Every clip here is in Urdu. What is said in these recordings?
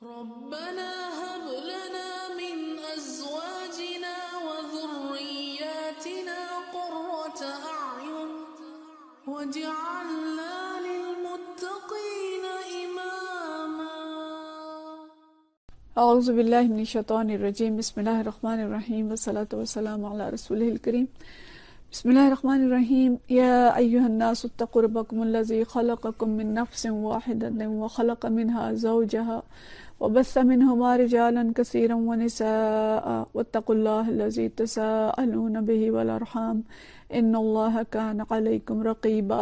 ربنا هب لنا من أزواجنا وذرياتنا قرة أعين واجعلنا للمتقين إماما. اعوذ باللہ من الشیطان الرجیم. بسم اللہ الرحمن الرحیم والصلاة والسلام علی رسولہ الکریم. بسم اللہ الرحمن الرحیم. یا ایہا الناس اتقوا ربکم الذی خلقکم من نفس واحدۃ وخلق منها زوجها وبث منهما رجالا كثيرا ونساء واتقوا الله الذي تساءلون به والارحام ان اللہ کان علیکم رقیبا.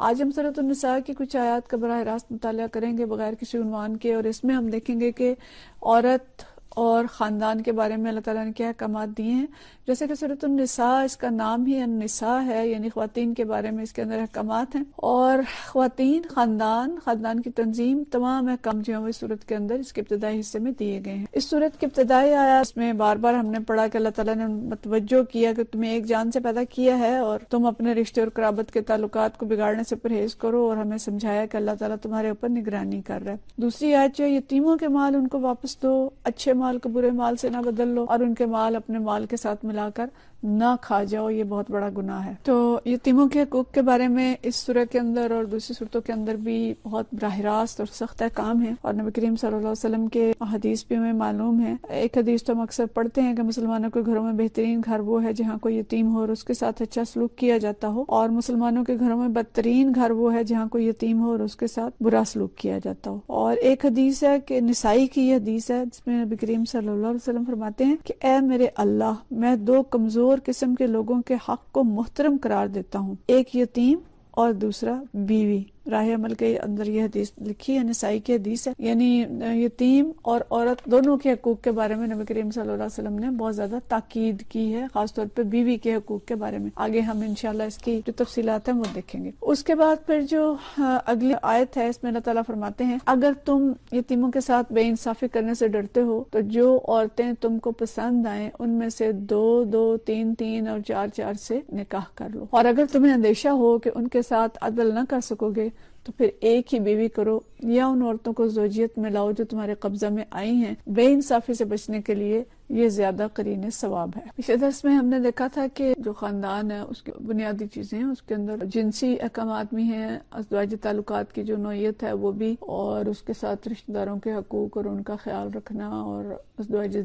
آج ہم سورۃ النساء کی کچھ آیات کا براہ راست مطالعہ کریں گے بغیر کسی عنوان کے، اور اس میں ہم دیکھیں گے کہ عورت اور خاندان کے بارے میں اللہ تعالیٰ نے کیا احکامات دیے ہیں. جیسے کہ سورۃ النساء، اس کا نام ہی النساء ہے، یعنی خواتین کے بارے میں اس کے اندر احکامات ہیں، اور خواتین، خاندان کی تنظیم، تمام احکام جو ہیں اس سورت کے اندر اس کے ابتدائی حصے میں دیے گئے ہیں. اس سورت کے ابتدائی آیات اس میں بار بار ہم نے پڑھا کہ اللہ تعالیٰ نے متوجہ کیا کہ تمہیں ایک جان سے پیدا کیا ہے اور تم اپنے رشتے اور قرابت کے تعلقات کو بگاڑنے سے پرہیز کرو، اور ہمیں سمجھایا کہ اللہ تعالیٰ تمہارے اوپر نگرانی کر رہا ہے. دوسری آیت جو ہے یتیموں کے مال ان کو واپس دو، اچھے مال کو برے مال سے نہ بدل لو، اور ان کے مال اپنے مال کے ساتھ ملا کر نہ کھا جاؤ، یہ بہت بڑا گناہ ہے. تو یتیموں کے حقوق کے بارے میں اس سورہ کے اندر اور دوسری صورتوں کے اندر بھی بہت براہ راست اور سخت احکام ہیں، اور نبی کریم صلی اللہ علیہ وسلم کے حدیث بھی ہمیں معلوم ہے. ایک حدیث تو ہم اکثر پڑھتے ہیں کہ مسلمانوں کے گھروں میں بہترین گھر وہ ہے جہاں کوئی یتیم ہو اور اس کے ساتھ اچھا سلوک کیا جاتا ہو، اور مسلمانوں کے گھروں میں بدترین گھر وہ ہے جہاں کوئی یتیم ہو اور اس کے ساتھ برا سلوک کیا جاتا ہو. اور ایک حدیث ہے کہ نسائی کی یہ حدیث ہے جس میں نبی کریم صلی اللہ علیہ وسلم فرماتے ہیں کہ اے میرے اللہ، میں دو کمزور قسم کے لوگوں کے حق کو محترم قرار دیتا ہوں، ایک یتیم اور دوسرا بیوی. راہ عمل کے اندر یہ حدیث لکھی ہے، نسائی کی حدیث ہے. یعنی یتیم اور عورت دونوں کے حقوق کے بارے میں نبی کریم صلی اللہ علیہ وسلم نے بہت زیادہ تاکید کی ہے، خاص طور پہ بیوی کے حقوق کے بارے میں. آگے ہم انشاءاللہ اس کی جو تفصیلات ہیں وہ دیکھیں گے. اس کے بعد پھر جو اگلی آیت ہے اس میں اللہ تعالیٰ فرماتے ہیں اگر تم یتیموں کے ساتھ بے انصافی کرنے سے ڈرتے ہو تو جو عورتیں تم کو پسند آئیں ان میں سے دو، تین اور چار سے نکاح کر لو، اور اگر تمہیں اندیشہ ہو کہ ان کے ساتھ عدل نہ کر سکو گے تو پھر ایک ہی بیوی کرو، یا ان عورتوں کو زوجیت میں لاؤ جو تمہارے قبضہ میں آئی ہیں. بے انصافی سے بچنے کے لیے یہ زیادہ قرین ثواب ہے. پچھلے درس میں ہم نے دیکھا تھا کہ جو خاندان ہے اس کی بنیادی چیزیں ہیں، اس کے اندر جنسی احکامات بھی ہیں، ازدواجی تعلقات کی جو نوعیت ہے وہ بھی، اور اس کے ساتھ رشتہ داروں کے حقوق اور ان کا خیال رکھنا، اور ازدواجی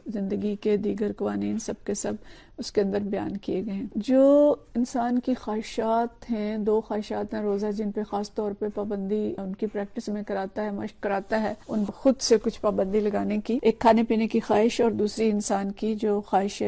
زندگی کے دیگر قوانین سب کے سب اس کے اندر بیان کیے گئے ہیں. جو انسان کی خواہشات ہیں، دو خواہشات ہیں روزہ جن پہ خاص طور پہ پابندی ان کی پریکٹس میں کراتا ہے، مشق کراتا ہے، ان خود سے کچھ پابندی لگانے کی. ایک کھانے پینے کی خواہش، اور دوسری انسان کی جو خواہش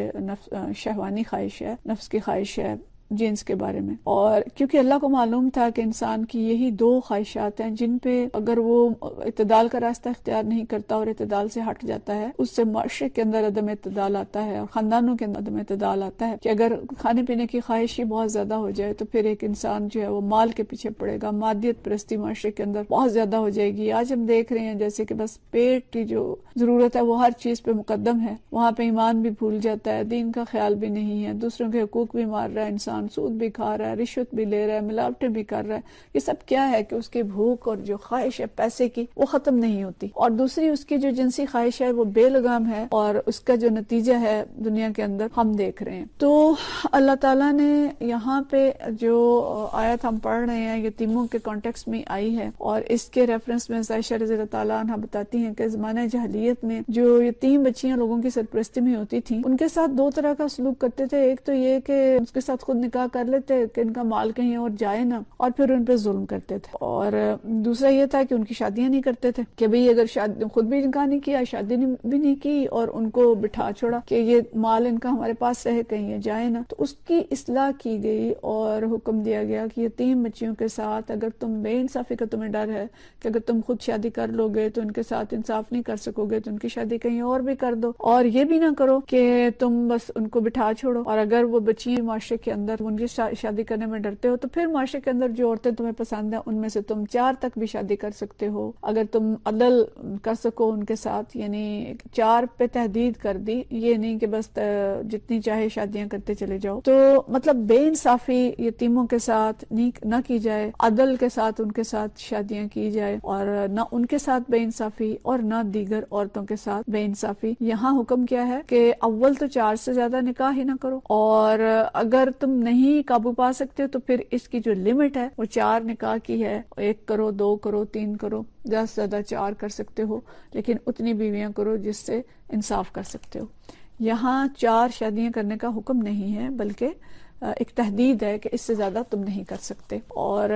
شہوانی خواہش ہے، نفس کی خواہش ہے جنس کے بارے میں. اور کیونکہ اللہ کو معلوم تھا کہ انسان کی یہی دو خواہشات ہیں جن پہ اگر وہ اعتدال کا راستہ اختیار نہیں کرتا اور اعتدال سے ہٹ جاتا ہے، اس سے معاشرے کے اندر عدم اعتدال آتا ہے، اور خاندانوں کے اندر عدم اعتدال آتا ہے. کہ اگر کھانے پینے کی خواہش ہی بہت زیادہ ہو جائے تو پھر ایک انسان جو ہے وہ مال کے پیچھے پڑے گا، مادیت پرستی معاشرے کے اندر بہت زیادہ ہو جائے گی. آج ہم دیکھ رہے ہیں جیسے کہ بس پیٹ کی جو ضرورت ہے وہ ہر چیز پہ مقدم ہے، وہاں پہ ایمان بھی بھول جاتا ہے، دین کا خیال بھی نہیں ہے، دوسروں کے حقوق بھی مار رہا ہے انسان، سود بھی کھا رہا ہے، رشوت بھی لے رہا ہے، ملاوٹیں بھی کر رہا ہے. یہ سب کیا ہے کہ اس کی بھوک اور جو خواہش ہے پیسے کی وہ ختم نہیں ہوتی، اور دوسری اس کی جو جنسی خواہش ہے وہ بے لگام ہے، اور اس کا جو نتیجہ ہے دنیا کے اندر ہم دیکھ رہے ہیں. تو اللہ تعالیٰ نے یہاں پہ جو آیت ہم پڑھ رہے ہیں یتیموں کے کانٹیکس میں آئی ہے، اور اس کے ریفرنس میں عائشہ رضی اللہ تعالیٰ عنہ بتاتی ہیں کہ زمانہ جاہلیت میں جو یتیم بچیاں لوگوں کی سرپرستی میں ہوتی تھیں ان کے ساتھ دو طرح کا سلوک کرتے تھے. ایک تو یہ کہ اس کے ساتھ خود نکاح کر لیتے کہ ان کا مال کہیں اور جائے نہ، اور پھر ان پہ ظلم کرتے تھے. اور دوسرا یہ تھا کہ ان کی شادیاں نہیں کرتے تھے، کہ بھئی اگر خود بھی نکاح نہیں کیا، شادی بھی نہیں کی، اور ان کو بٹھا چھوڑا کہ یہ مال ان کا ہمارے پاس رہے کہیں یہ جائے نہ. تو اس کی اصلاح کی گئی اور حکم دیا گیا کہ یتیم بچیوں کے ساتھ اگر تم بے انصافی کا تمہیں ڈر ہے کہ اگر تم خود شادی کر لو گے تو ان کے ساتھ انصاف نہیں کر سکو گے تو ان کی شادی کہیں اور بھی کر دو، اور یہ بھی نہ کرو کہ تم بس ان کو بٹھا چھوڑو، اور اگر وہ بچیاں معاشرے کے اندر اگر ان کی شادی کرنے میں ڈرتے ہو تو پھر معاشرے کے اندر جو عورتیں تمہیں پسند ہیں ان میں سے تم 4 تک بھی شادی کر سکتے ہو. اگر تم عدل کر سکو ان کے ساتھ، یعنی 4 پہ تحدید کر دی، یہ نہیں کہ بس جتنی چاہے شادیاں کرتے چلے جاؤ. تو مطلب بے انصافی یتیموں کے ساتھ نہ کی جائے، عدل کے ساتھ ان کے ساتھ شادیاں کی جائے، اور نہ ان کے ساتھ بے انصافی اور نہ دیگر عورتوں کے ساتھ بے انصافی. یہاں حکم کیا ہے کہ اول تو 4 سے زیادہ نکاح ہی نہ کرو، اور اگر تم نہیں قابو پا سکتے تو پھر اس کی جو لمٹ ہے وہ 4 نکاح کی ہے. 1 کرو، 2 کرو، 3 کرو، زیادہ سے زیادہ 4 کر سکتے ہو، لیکن اتنی بیویاں کرو جس سے انصاف کر سکتے ہو. یہاں 4 شادیاں کرنے کا حکم نہیں ہے، بلکہ ایک تحدید ہے کہ اس سے زیادہ تم نہیں کر سکتے. اور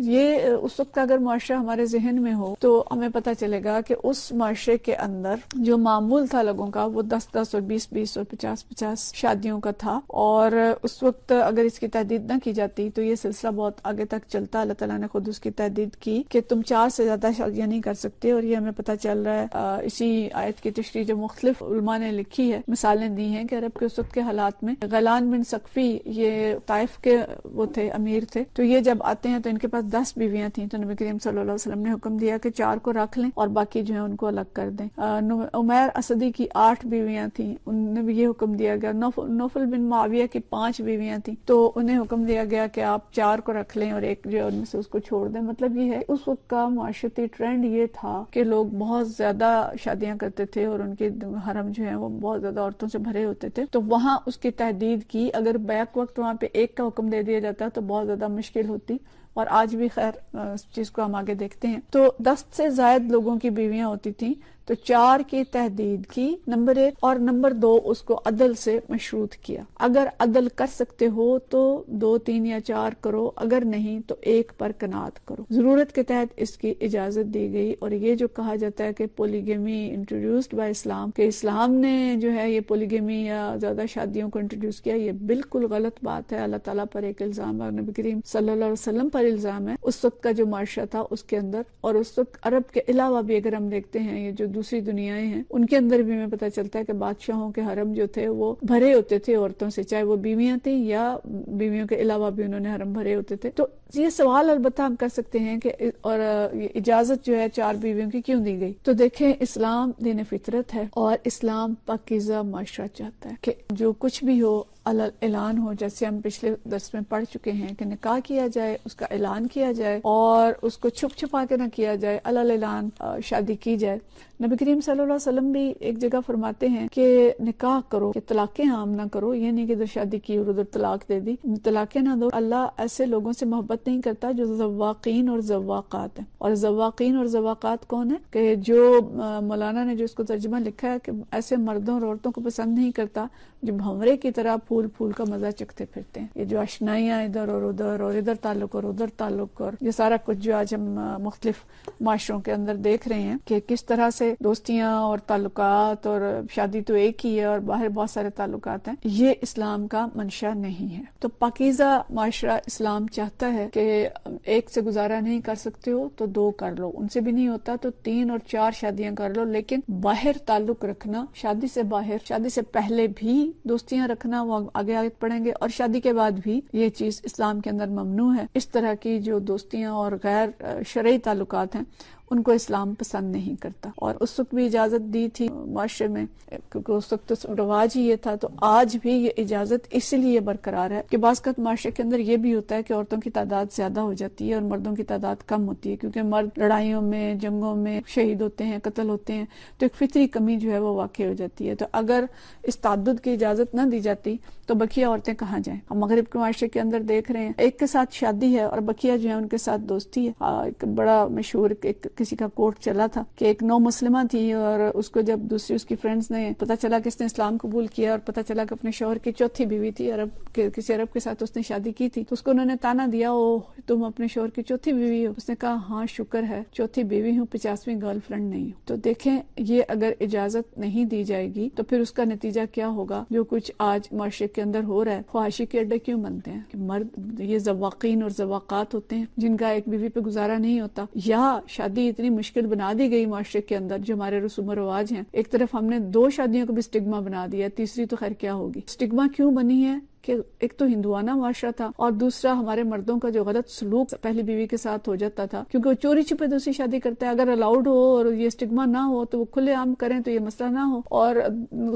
یہ اس وقت اگر معاشرہ ہمارے ذہن میں ہو تو ہمیں پتہ چلے گا کہ اس معاشرے کے اندر جو معمول تھا لوگوں کا وہ 10-10 اور 20-20 اور 50-50 شادیوں کا تھا. اور اس وقت اگر اس کی تحدید نہ کی جاتی تو یہ سلسلہ بہت آگے تک چلتا. اللہ تعالیٰ نے خود اس کی تحدید کی کہ تم 4 سے زیادہ شادیاں نہیں کر سکتے. اور یہ ہمیں پتہ چل رہا ہے اسی آیت کی تشریح جو مختلف علماء نے لکھی ہے، مثالیں دی ہیں کہ عرب کے اس وقت کے حالات میں غیلان بن ثقفی، یہ طائف کے وہ تھے، امیر تھے، تو یہ جب آتے ہیں تو ان کے پاس 10 بیویاں تھیں. تو نبی کریم صلی اللہ علیہ وسلم نے حکم دیا کہ 4 کو رکھ لیں اور باقی جو ہیں ان کو الگ کر دیں. عمیر اسدی کی 8 بیویاں تھیں، انہیں بھی یہ حکم دیا گیا. نوفل بن معاویہ کی 5 بیویاں تھیں، تو انہیں حکم دیا گیا کہ آپ 4 کو رکھ لیں اور ایک جو ان میں سے اس کو چھوڑ دیں. مطلب یہ ہے اس وقت کا معاشرتی ٹرینڈ یہ تھا کہ لوگ بہت زیادہ شادیاں کرتے تھے اور ان کے حرم جو ہیں وہ بہت زیادہ عورتوں سے بھرے ہوتے تھے. تو وہاں اس کی تحدید کی. اگر بیک وقت وہاں پہ ایک کا حکم دے دیا جاتا تو بہت زیادہ مشکل ہوتی، اور آج بھی خیر اس چیز کو ہم آگے دیکھتے ہیں. تو 10 سے زائد لوگوں کی بیویاں ہوتی تھیں تو 4 کی تحدید کی، نمبر 1. اور نمبر 2 اس کو عدل سے مشروط کیا. اگر عدل کر سکتے ہو تو 2، 3 یا 4 کرو، اگر نہیں تو 1 پر قناعت کرو. ضرورت کے تحت اس کی اجازت دی گئی. اور یہ جو کہا جاتا ہے کہ پولیگیمی انٹروڈیوسڈ بائی اسلام، کہ اسلام نے جو ہے یہ پولیگیمی یا زیادہ شادیوں کو انٹروڈیوس کیا، یہ بالکل غلط بات ہے. اللہ تعالیٰ پر ایک الزام ہے، نبی کریم صلی اللہ علیہ وسلم پر الزام ہے. اس وقت کا جو معاشرہ تھا اس کے اندر، اور اس وقت عرب کے علاوہ بھی اگر ہم دیکھتے ہیں یہ جو دوسری دنیایں ہیں ان کے اندر بھی ہمیں پتہ چلتا ہے کہ بادشاہوں کے حرم جو تھے وہ بھرے ہوتے تھے عورتوں سے، چاہے وہ بیویاں تھیں یا بیویوں کے علاوہ بھی انہوں نے حرم بھرے ہوتے تھے. تو یہ سوال البتہ ہم کر سکتے ہیں کہ اور اجازت جو ہے 4 بیویوں کی کیوں دی گئی؟ تو دیکھیں، اسلام دین فطرت ہے اور اسلام پاکیزہ معاشرہ چاہتا ہے کہ جو کچھ بھی ہو اعلان ہو. جیسے ہم پچھلے درس میں پڑھ چکے ہیں کہ نکاح کیا جائے، اس کا اعلان کیا جائے اور اس کو چھپ چھپا کے نہ کیا جائے، اعلان شادی کی جائے. نبی کریم صلی اللہ علیہ وسلم بھی ایک جگہ فرماتے ہیں کہ نکاح کرو، کہ طلاقیں عام نہ کرو. یہ نہیں کہ ادھر شادی کی اور ادھر طلاق دے دی، طلاقیں نہ دو. اللہ ایسے لوگوں سے محبت نہیں کرتا جو زواقین اور زواقات ہیں. اور زواقین اور زواقات کون ہیں؟ کہ جو مولانا نے جو اس کو ترجمہ لکھا ہے کہ ایسے مردوں اور عورتوں کو پسند نہیں کرتا جو بھنورے کی طرح پھول پھول کا مزہ چکھتے پھرتے ہیں. یہ جو اشنائیاں ادھر اور ادھر تعلق اور ادھر تعلق، اور یہ سارا کچھ جو آج ہم مختلف معاشروں کے اندر دیکھ رہے ہیں کہ کس طرح سے دوستیاں اور تعلقات، اور شادی تو ایک ہی ہے اور باہر بہت سارے تعلقات ہیں، یہ اسلام کا منشا نہیں ہے. تو پاکیزہ معاشرہ اسلام چاہتا ہے کہ 1 سے گزارا نہیں کر سکتے ہو تو 2 کر لو، ان سے بھی نہیں ہوتا تو 3 اور 4 شادیاں کر لو. لیکن باہر تعلق رکھنا، شادی سے باہر، شادی سے پہلے بھی دوستیاں رکھنا، وہ آگے پڑھیں گے، اور شادی کے بعد بھی یہ چیز اسلام کے اندر ممنوع ہے. اس طرح کی جو دوستیاں اور غیر شرعی تعلقات ہیں ان کو اسلام پسند نہیں کرتا. اور اس وقت بھی اجازت دی تھی معاشرے میں، کیونکہ اس وقت تو رواج ہی یہ تھا. تو آج بھی یہ اجازت اس لیے برقرار ہے کہ بعض اوقات معاشرے کے اندر یہ بھی ہوتا ہے کہ عورتوں کی تعداد زیادہ ہو جاتی ہے اور مردوں کی تعداد کم ہوتی ہے، کیونکہ مرد لڑائیوں میں، جنگوں میں شہید ہوتے ہیں، قتل ہوتے ہیں، تو ایک فطری کمی جو ہے وہ واقع ہو جاتی ہے. تو اگر اس تعدد کی اجازت نہ دی جاتی تو بقیہ عورتیں کہاں جائیں؟ ہم مغرب کے معاشرے کے اندر دیکھ رہے ہیں، ایک کے ساتھ شادی ہے اور بقیہ جو ہے ان کے ساتھ دوستی ہے. ایک بڑا مشہور کسی کا کوٹ چلا تھا کہ ایک نو مسلمہ تھی، اور اس کو جب دوسری اس کی فرینڈز نے پتہ چلا کہ اس نے اسلام قبول کیا اور پتہ چلا کہ اپنے شوہر کی 4تھی بیوی تھی، کسی عرب کے ساتھ اس نے شادی کی تھی، تو اس کو انہوں نے تانا دیا، او تم اپنے شوہر کی 4تھی بیوی ہو؟ اس نے کہا ہاں شکر ہے 4تھی بیوی ہوں، 50ویں گرل فرینڈ نہیں ہوں. تو دیکھیں، یہ اگر اجازت نہیں دی جائے گی تو پھر اس کا نتیجہ کیا ہوگا؟ جو کچھ آج معاشرے کے اندر ہو رہا ہے. خواہشی کے اڈے کیوں بنتے ہیں کہ مرد یہ زواقین اور زواقات ہوتے ہیں جن کا ایک بیوی پہ گزارا نہیں ہوتا، یا شادی اتنی مشکل بنا دی گئی معاشرے کے اندر جو ہمارے رسوم و رواج ہیں. ایک طرف ہم نے 2 شادیوں کو بھی سٹگما بنا دیا، تیسری تو خیر کیا ہوگی. سٹگما کیوں بنی ہے کہ کہ ایک تو ہندوانہ معاشرہ تھا اور دوسرا ہمارے مردوں کا جو غلط سلوک پہلی بیوی کے ساتھ ہو جاتا تھا، کیونکہ وہ چوری چھپے دوسری شادی کرتا ہے. اگر الاؤڈ ہو اور یہ اسٹگما نہ ہو تو وہ کھلے عام کریں تو یہ مسئلہ نہ ہو. اور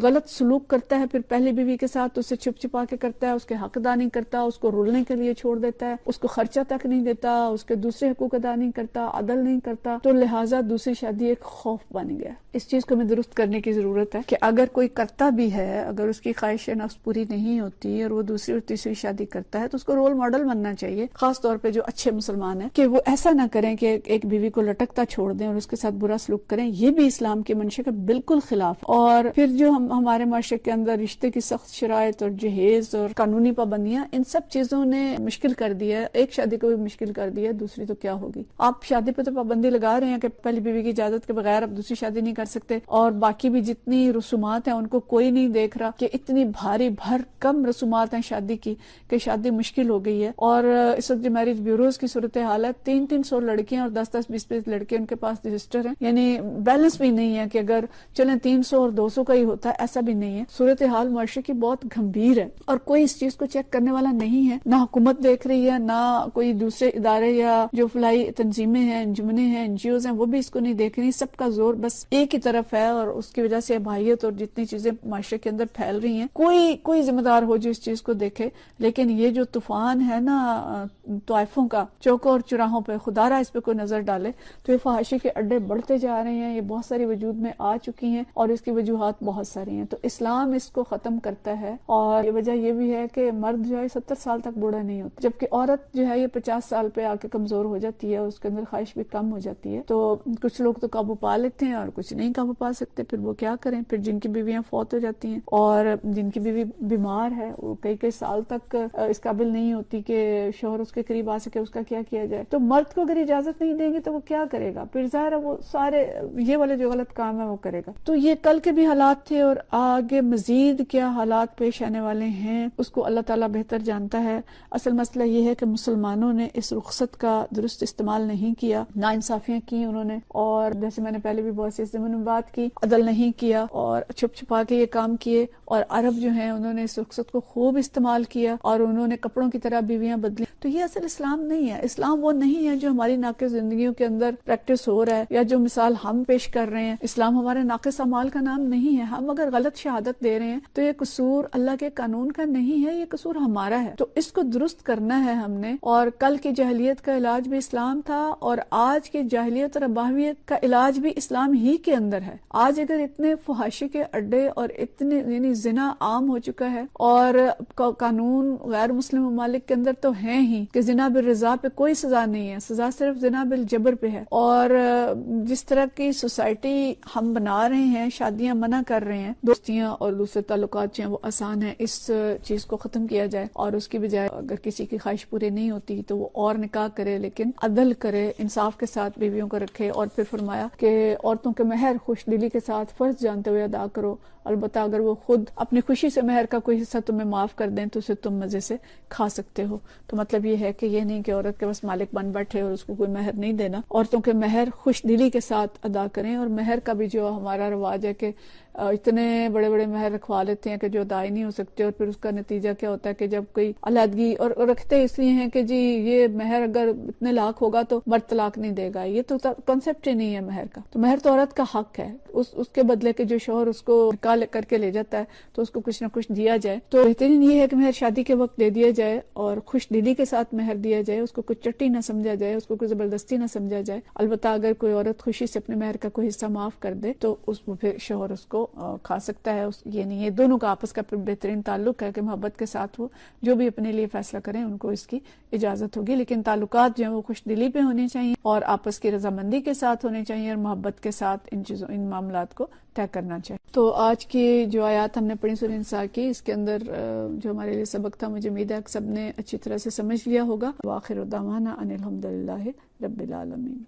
غلط سلوک کرتا ہے پھر پہلی بیوی کے ساتھ، اس سے چھپ چھپا کے کرتا ہے، اس کے حق ادا نہیں کرتا، اس کو رولنے کے لیے چھوڑ دیتا ہے، اس کو خرچہ تک نہیں دیتا، اس کے دوسرے حقوق ادا نہیں کرتا، عدل نہیں کرتا. تو لہٰذا دوسری شادی ایک خوف بن گیا. اس چیز کو ہمیں درست کرنے کی ضرورت ہے کہ اگر کوئی کرتا بھی ہے، اگر اس کی خواہش نفس پوری نہیں ہوتی اور وہ دوسری اور تیسری شادی کرتا ہے تو اس کو رول ماڈل بننا چاہیے، خاص طور پہ جو اچھے مسلمان ہیں، کہ وہ ایسا نہ کریں کہ ایک بیوی کو لٹکتا چھوڑ دیں اور اس کے ساتھ برا سلوک کریں. یہ بھی اسلام کی منشا کے بالکل خلاف. اور پھر جو ہمارے معاشرے کے اندر رشتے کی سخت شرائط اور جہیز اور قانونی پابندیاں، ان سب چیزوں نے مشکل کر دیا ہے. ایک شادی کو بھی مشکل کر دیا، دوسری تو کیا ہوگی. آپ شادی پہ تو پابندی لگا رہے ہیں کہ پہلی بیوی کی اجازت کے بغیر آپ دوسری شادی نہیں کر سکتے، اور باقی بھی جتنی رسومات ہیں ان کو کوئی نہیں دیکھ رہا کہ اتنی بھاری کم رسومات ہیں شادی کی کہ شادی مشکل ہو گئی ہے. اور اس وقت جو میرج بیوروز کی صورتحال ہے، 300 لڑکیاں اور 10 20 لڑکے ان کے پاس رجسٹر ہیں. یعنی بیلنس بھی نہیں ہے کہ اگر چلیں 300 اور 200 کا ہی ہوتا ہے، ایسا بھی نہیں ہے. صورتحال معاشرے کی بہت گمبھیر ہے اور کوئی اس چیز کو چیک کرنے والا نہیں ہے. نہ حکومت دیکھ رہی ہے، نہ کوئی دوسرے ادارے یا جو فلاحی تنظیمیں ہیں، انجمنیں ہیں، NGOs ہیں، وہ بھی اس کو نہیں دیکھ رہی. سب کا زور بس ایک ہی طرف ہے اور اس کی وجہ سے بھائیت اور جتنی چیزیں معاشرے کے اندر پھیل رہی ہیں. کوئی ذمہ دار ہو جو اس چیز کو دیکھے. لیکن یہ جو طوفان ہے نا طائفوں کا چوکوں اور چراہوں پہ، خدا را اس پہ کوئی نظر ڈالے تو یہ فحاشی کے اڈے بڑھتے جا رہے ہیں. یہ بہت ساری وجود میں آ چکی ہیں اور اس کی وجوہات بہت ساری ہیں. تو اسلام اس کو ختم کرتا ہے. اور یہ وجہ یہ بھی ہے کہ مرد جو ہے 70 سال تک بوڑھا نہیں ہوتا، جبکہ عورت جو ہے یہ 50 سال پہ آ کے کمزور ہو جاتی ہے، اس کے اندر خواہش بھی کم ہو جاتی ہے. تو کچھ لوگ تو قابو پا لیتے ہیں اور کچھ نہیں قابو پا سکتے. پھر وہ کیا کریں؟ پھر جن کی بیویاں فوت ہو جاتی ہیں اور جن کی بیوی بیمار ہے، وہ کئی سال تک اس قابل نہیں ہوتی کہ شوہر اس کے قریب آ سکے، اس کا کیا کیا جائے؟ تو مرد کو اگر اجازت نہیں دیں گے تو وہ کیا کرے گا؟ پھر ظاہر ہے وہ سارے یہ والے جو غلط کام ہے وہ کرے گا. تو یہ کل کے بھی حالات تھے اور آگے مزید کیا حالات پیش آنے والے ہیں اس کو اللہ تعالیٰ بہتر جانتا ہے. اصل مسئلہ یہ ہے کہ مسلمانوں نے اس رخصت کا درست استعمال نہیں کیا، ناانصافیاں کی انہوں نے، اور جیسے میں نے پہلے بھی بہت سی زمین میں بات کی، عدل نہیں کیا اور چھپ چھپا کے یہ کام کیے. اور عرب جو ہیں انہوں نے اس رخصت کو خوب استعمال کیا اور انہوں نے کپڑوں کی طرح بیویاں بدلی. تو یہ اصل اسلام نہیں ہے. اسلام وہ نہیں ہے جو ہماری ناقص زندگیوں کے اندر پریکٹس ہو رہا ہے یا جو مثال ہم پیش کر رہے ہیں. اسلام ہمارے ناقص اعمال کا نام نہیں ہے. ہم اگر غلط شہادت دے رہے ہیں تو یہ قصور اللہ کے قانون کا نہیں ہے، یہ قصور ہمارا ہے. تو اس کو درست کرنا ہے ہم نے. اور کل کی جاہلیت کا علاج بھی اسلام تھا اور آج کی جاہلیت اور اباہویت کا علاج بھی اسلام ہی کے اندر ہے. آج اگر اتنے فحاشی کے اڈے اور اتنے یعنی زنا عام ہو چکا ہے اور قانون غیر مسلم ممالک کے اندر تو ہیں ہی کہ زنا بالرضا پہ کوئی سزا نہیں ہے، سزا صرف زنا بالجبر پہ ہے. اور جس طرح کی سوسائٹی ہم بنا رہے ہیں، شادیاں منع کر رہے ہیں، دوستیاں اور دوسرے تعلقات جو ہیں وہ آسان ہیں. اس چیز کو ختم کیا جائے اور اس کی بجائے اگر کسی کی خواہش پوری نہیں ہوتی تو وہ اور نکاح کرے، لیکن عدل کرے، انصاف کے ساتھ بیویوں کو رکھے. اور پھر فرمایا کہ عورتوں کے مہر خوش دلی کے ساتھ فرض جانتے ہوئے ادا کرو. البتہ اگر وہ خود اپنی خوشی سے مہر کا کوئی حصہ تمہیں معاف کر دیں تو اسے تم مزے سے کھا سکتے ہو. تو مطلب یہ ہے کہ یہ نہیں کہ عورت کے بس مالک بن بیٹھے اور اس کو کوئی مہر نہیں دینا. عورتوں کے مہر خوش دلی کے ساتھ ادا کریں. اور مہر کا بھی جو ہمارا رواج ہے کہ اتنے بڑے بڑے مہر رکھوا لیتے ہیں کہ جو ادا ہی نہیں ہو سکتے، اور پھر اس کا نتیجہ کیا ہوتا ہے کہ جب کوئی علیحدگی اور رکھتے اس لیے ہیں کہ جی یہ مہر اگر اتنے لاکھ ہوگا تو مرد طلاق نہیں دے گا. یہ تو کنسپٹ ہی نہیں ہے مہر کا. تو مہر تو عورت کا حق ہے، اس کے بدلے کے جو شوہر اس کو نکاح کر کے لے جاتا ہے تو اس کو کچھ نہ کچھ دیا جائے. تو بہترین یہ ہے کہ مہر شادی کے وقت دے دیا جائے اور خوش دلی کے ساتھ مہر دیا جائے. اس کو کوئی چٹی نہ سمجھا جائے، اس کو کوئی زبردستی نہ سمجھا جائے. البتہ اگر کوئی عورت خوشی سے اپنے مہر کا کوئی حصہ معاف کر دے تو اس کو پھر شوہر اس کو کھا سکتا ہے. یہ نہیں، یہ دونوں کا آپس کا بہترین تعلق ہے کہ محبت کے ساتھ وہ جو بھی اپنے لیے فیصلہ کریں ان کو اس کی اجازت ہوگی. لیکن تعلقات جو ہیں وہ خوش دلی پہ ہونے چاہیے اور آپس کی رضامندی کے ساتھ ہونے چاہیے اور محبت کے ساتھ ان معاملات کو طے کرنا چاہیے. تو آج کی جو آیات ہم نے پڑھی سورہ نساء کی، اس کے اندر جو ہمارے لیے سبق تھا، مجھے امید ہے کہ سب نے اچھی طرح سے سمجھ لیا ہوگا. وآخر دعوانا ان الحمد للہ رب العالمین.